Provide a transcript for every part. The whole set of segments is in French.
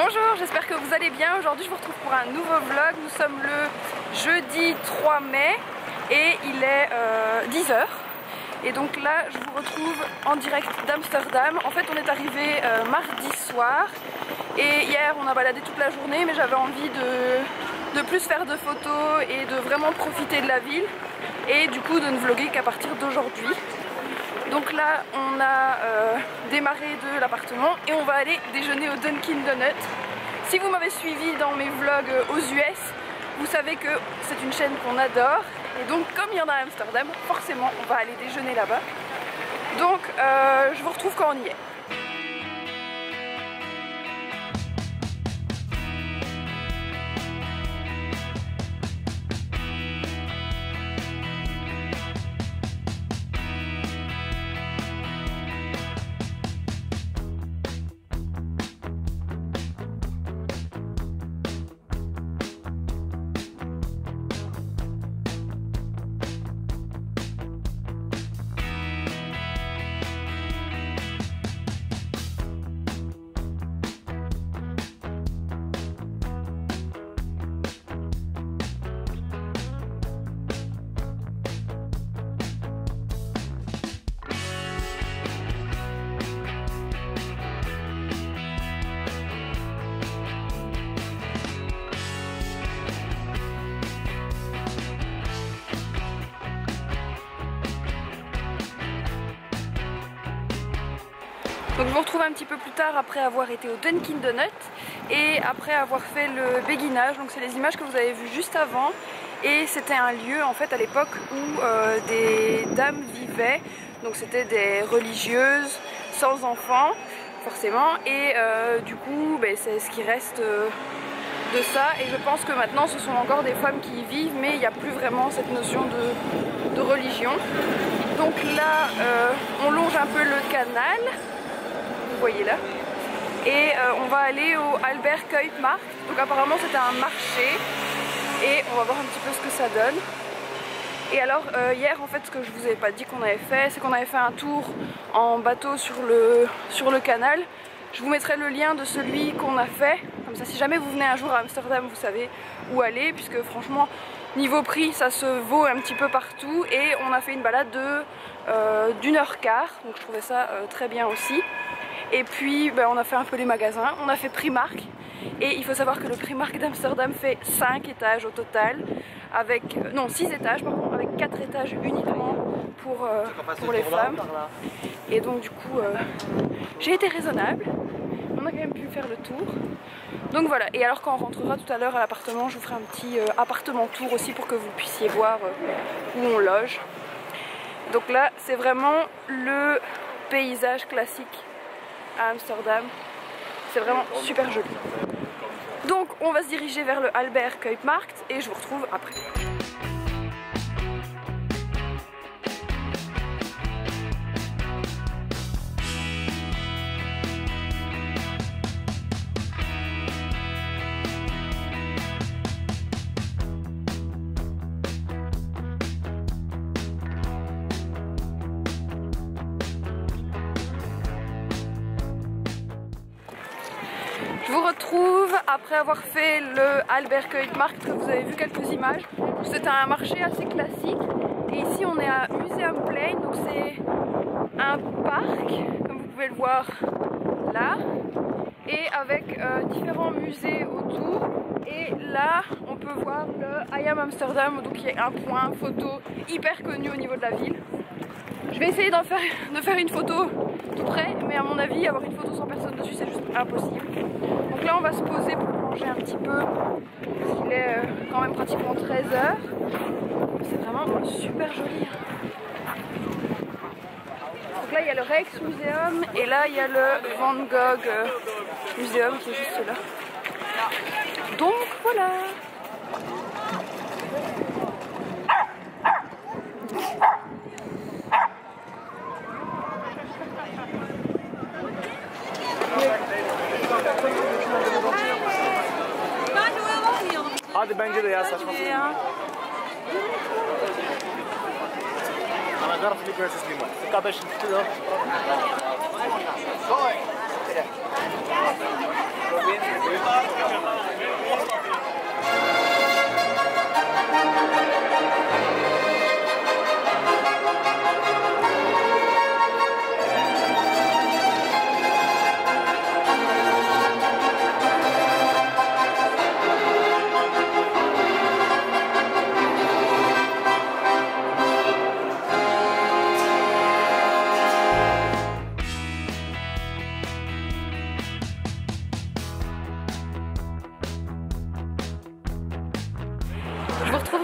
Bonjour, j'espère que vous allez bien. Aujourd'hui je vous retrouve pour un nouveau vlog. Nous sommes le jeudi 3 mai et il est 10 h. Et donc là je vous retrouve en direct d'Amsterdam. En fait on est arrivé mardi soir et hier on a baladé toute la journée, mais j'avais envie de plus faire de photos et de vraiment profiter de la ville et du coup de ne vlogger qu'à partir d'aujourd'hui. Donc là on a démarré de l'appartement et on va aller déjeuner au Dunkin Donuts. Si vous m'avez suivi dans mes vlogs aux US, vous savez que c'est une chaîne qu'on adore. Et donc comme il y en a à Amsterdam, forcément on va aller déjeuner là-bas. Donc je vous retrouve quand on y est. Donc je vous retrouve un petit peu plus tard après avoir été au Dunkin Donuts et après avoir fait le béguinage. Donc c'est les images que vous avez vues juste avant et c'était un lieu en fait à l'époque où des dames vivaient. Donc c'était des religieuses sans enfants forcément et du coup c'est ce qui reste de ça. Et je pense que maintenant ce sont encore des femmes qui y vivent, mais il n'y a plus vraiment cette notion de religion. Donc là on longe un peu le canal. Vous voyez là, et on va aller au Albert Kuipmarkt. Donc apparemment c'était un marché et on va voir un petit peu ce que ça donne. Et alors hier en fait ce que je vous avais pas dit qu'on avait fait, c'est qu'on avait fait un tour en bateau sur le canal. Je vous mettrai le lien de celui qu'on a fait, comme ça si jamais vous venez un jour à Amsterdam vous savez où aller, puisque franchement niveau prix ça se vaut un petit peu partout. Et on a fait une balade d'1 h 15, donc je trouvais ça très bien aussi. Et puis on a fait un peu les magasins, on a fait Primark. Et il faut savoir que le Primark d'Amsterdam fait 5 étages au total, avec, non 6 étages pardon, avec 4 étages uniquement pour les femmes. Et donc du coup j'ai été raisonnable, on a quand même pu faire le tour. Donc voilà, et alors quand on rentrera tout à l'heure à l'appartement, je vous ferai un petit appartement tour aussi pour que vous puissiez voir où on loge. Donc là c'est vraiment le paysage classique à Amsterdam, c'est vraiment super joli. Donc on va se diriger vers le Albert Kuipmarkt et je vous retrouve après. Je vous retrouve après avoir fait le Albert Kuipmarkt, que vous avez vu quelques images. C'est un marché assez classique et ici on est à Museumplein, donc c'est un parc comme vous pouvez le voir là et avec différents musées autour. Et là on peut voir le I Am Amsterdam, donc qui est un point photo hyper connu au niveau de la ville. Je vais essayer de faire une photo tout près, mais à mon avis avoir une photo sans personne dessus c'est juste impossible. Donc là on va se poser pour manger un petit peu, parce qu'il est quand même pratiquement 13 h. C'est vraiment super joli. Donc là il y a le Rijksmuseum et là il y a le Van Gogh Museum qui est juste là. Donc voilà. Hadi bence de ya saçma. Ana garf bir göğsüz limon. Kardeşim tutuyor.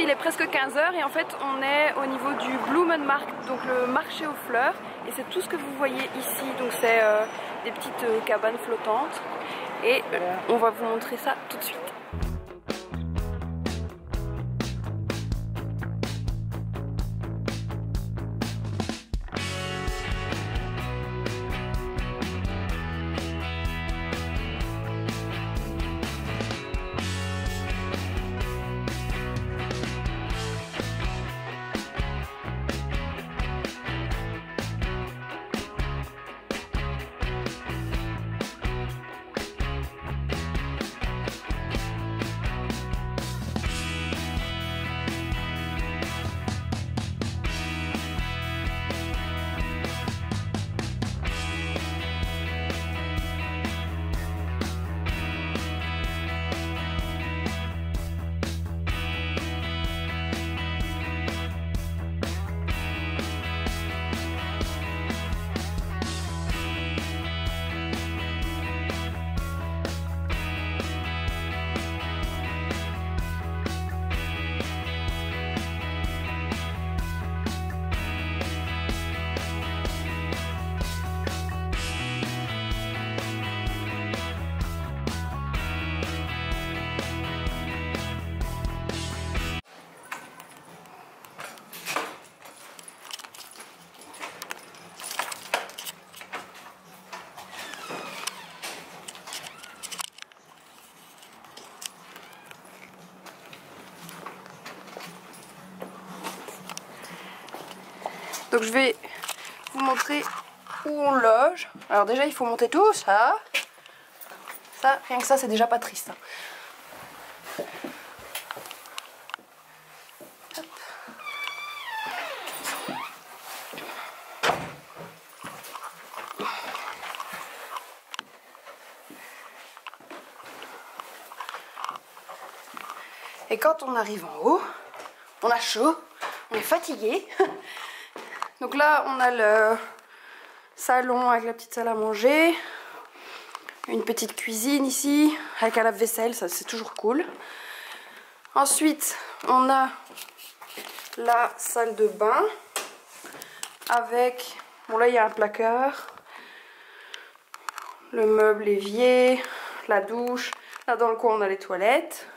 il est presque 15 h et en fait on est au niveau du Blumenmarkt, donc le marché aux fleurs, et c'est tout ce que vous voyez ici. Donc c'est des petites cabanes flottantes et on va vous montrer ça tout de suite. Donc je vais vous montrer où on loge. Alors déjà il faut monter tout ça. Ça, rien que ça, c'est déjà pas triste. Hein. Hop. Et quand on arrive en haut, on a chaud, on est fatigué. Donc là, on a le salon avec la petite salle à manger, une petite cuisine ici, avec un lave-vaisselle, ça c'est toujours cool. Ensuite, on a la salle de bain, avec, bon là il y a un placard, le meuble évier, la douche, là dans le coin on a les toilettes.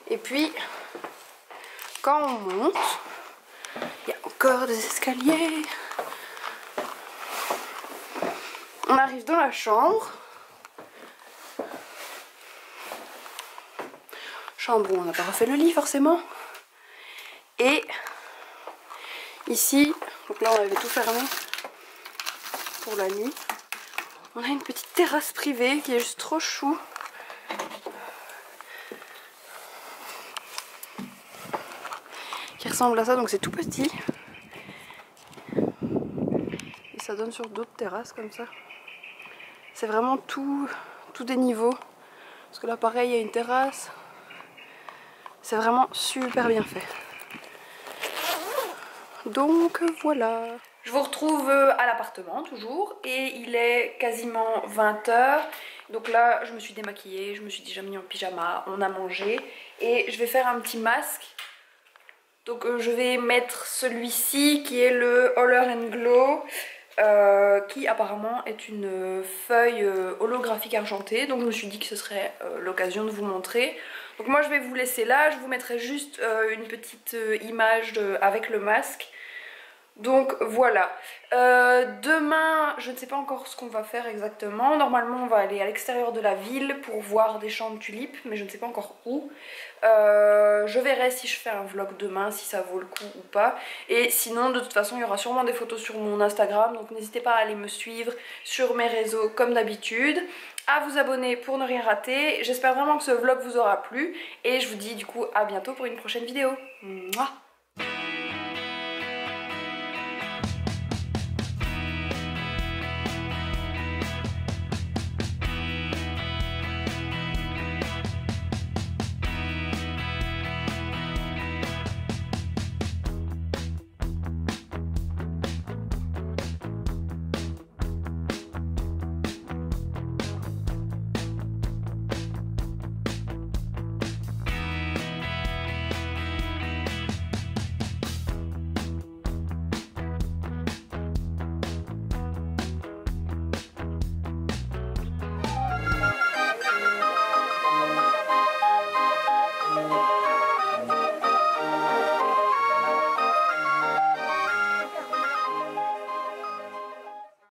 Et puis, quand on monte, il y a encore des escaliers. On arrive dans la chambre. Chambre où on n'a pas refait le lit forcément. Et ici, donc là on avait tout fermé pour la nuit. On a une petite terrasse privée qui est juste trop chou. Qui ressemble à ça, donc c'est tout petit. Et ça donne sur d'autres terrasses comme ça. C'est vraiment tout des niveaux. Parce que là pareil, il y a une terrasse. C'est vraiment super bien fait. Donc voilà. Je vous retrouve à l'appartement toujours. Et il est quasiment 20 h. Donc là, je me suis démaquillée. Je me suis déjà mis en pyjama. On a mangé. Et je vais faire un petit masque. Donc je vais mettre celui-ci qui est le Holler & Glow. Qui apparemment est une feuille holographique argentée, donc je me suis dit que ce serait l'occasion de vous montrer. Donc moi je vais vous laisser là, je vous mettrai juste une petite image avec le masque. Donc voilà, demain je ne sais pas encore ce qu'on va faire exactement. Normalement on va aller à l'extérieur de la ville pour voir des champs de tulipes, mais je ne sais pas encore où. Je verrai si je fais un vlog demain, si ça vaut le coup ou pas. Et sinon de toute façon il y aura sûrement des photos sur mon Instagram, donc n'hésitez pas à aller me suivre sur mes réseaux comme d'habitude, à vous abonner pour ne rien rater. J'espère vraiment que ce vlog vous aura plu et je vous dis du coup à bientôt pour une prochaine vidéo. Mouah.